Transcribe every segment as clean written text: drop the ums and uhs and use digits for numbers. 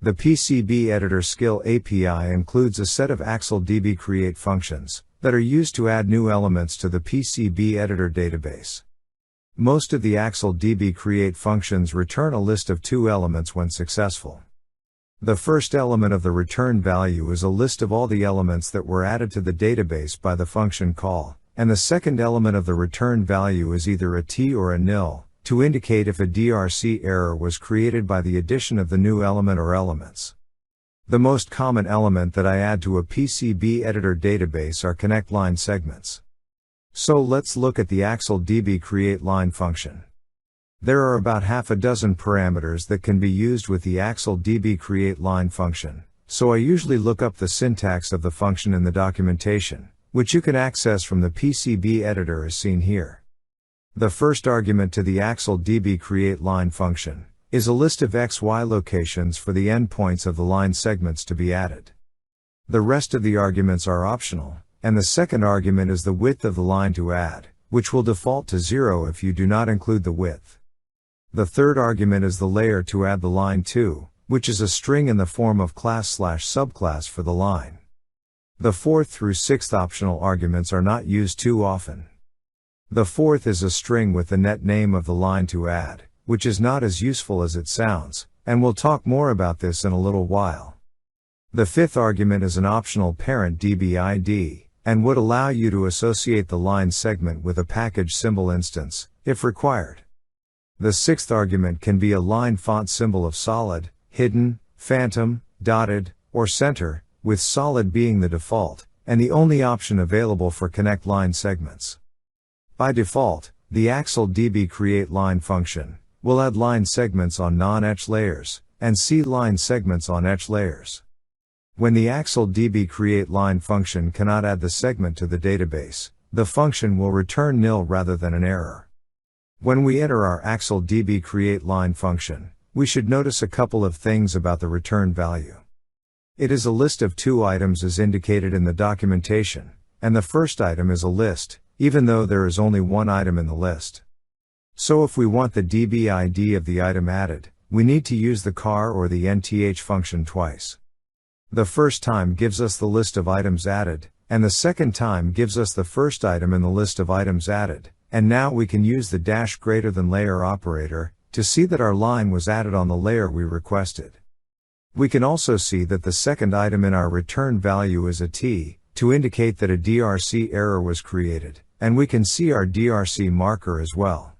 The PCB Editor SKILL API includes a set of axlDBCreate functions that are used to add new elements to the PCB Editor database. Most of the axlDBCreate functions return a list of 2 elements when successful. The first element of the return value is a list of all the elements that were added to the database by the function call, and the second element of the return value is either a T or a nil, to indicate if a DRC error was created by the addition of the new element or elements. The most common element that I add to a PCB editor database are connect line segments. So let's look at the axlDBCreate line function. There are about half a dozen parameters that can be used with the axlDBCreate line function, so I usually look up the syntax of the function in the documentation, which you can access from the PCB editor as seen here. The first argument to the axlDBCreate line function is a list of XY locations for the endpoints of the line segments to be added. The rest of the arguments are optional, and the second argument is the width of the line to add, which will default to 0 if you do not include the width. The third argument is the layer to add the line to, which is a string in the form of class/subclass for the line. The fourth through sixth optional arguments are not used too often. The fourth is a string with the net name of the line to add, which is not as useful as it sounds, and we'll talk more about this in a little while. The fifth argument is an optional parent DB ID, and would allow you to associate the line segment with a package symbol instance, if required. The sixth argument can be a line font symbol of solid, hidden, phantom, dotted, or center, with solid being the default, and the only option available for connect line segments. By default, the axlDBCreate line function will add line segments on non-etch layers, and see line segments on etch layers. When the axlDBCreate line function cannot add the segment to the database, the function will return nil rather than an error. When we enter our axlDBCreate line function, we should notice a couple of things about the return value. It is a list of 2 items as indicated in the documentation, and the first item is a list, even though there is only 1 item in the list. So if we want the DB ID of the item added, we need to use the char or the nth function twice. The first time gives us the list of items added, and the second time gives us the first item in the list of items added, and now we can use the --layer operator to see that our line was added on the layer we requested. We can also see that the second item in our return value is a T, to indicate that a DRC error was created, and we can see our DRC marker as well.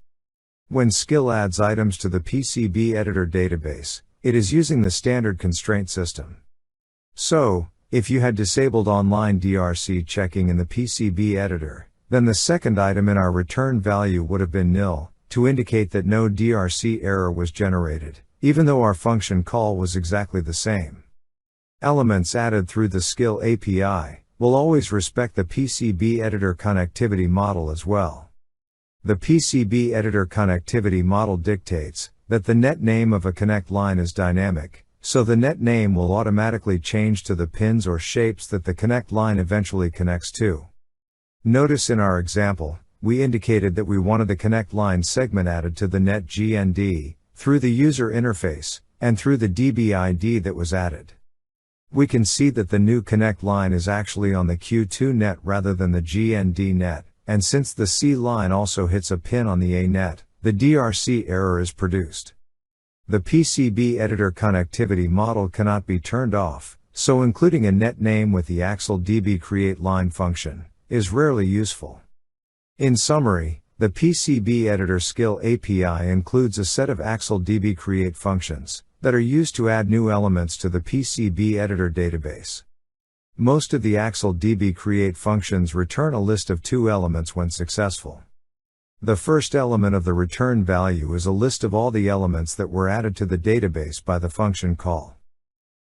When Skill adds items to the PCB editor database, it is using the standard constraint system. So, if you had disabled online DRC checking in the PCB editor, then the second item in our return value would have been nil, to indicate that no DRC error was generated, even though our function call was exactly the same. Elements added through the Skill API will always respect the PCB editor connectivity model as well. The PCB editor connectivity model dictates that the net name of a connect line is dynamic, so the net name will automatically change to the pins or shapes that the connect line eventually connects to. Notice in our example, we indicated that we wanted the connect line segment added to the net GND, through the user interface, and through the DB ID that was added. We can see that the new connect line is actually on the Q2 net rather than the GND net, and since the C line also hits a pin on the A net, the DRC error is produced. The PCB editor connectivity model cannot be turned off, so including a net name with the axlDBCreate line function is rarely useful. In summary, the PCB Editor SKILL API includes a set of axlDBCreate functions that are used to add new elements to the PCB Editor database. Most of the axlDBCreate functions return a list of 2 elements when successful. The first element of the return value is a list of all the elements that were added to the database by the function call.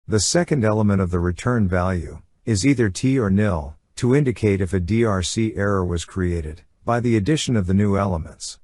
The second element of the return value is either T or nil, to indicate if a DRC error was created by the addition of the new elements.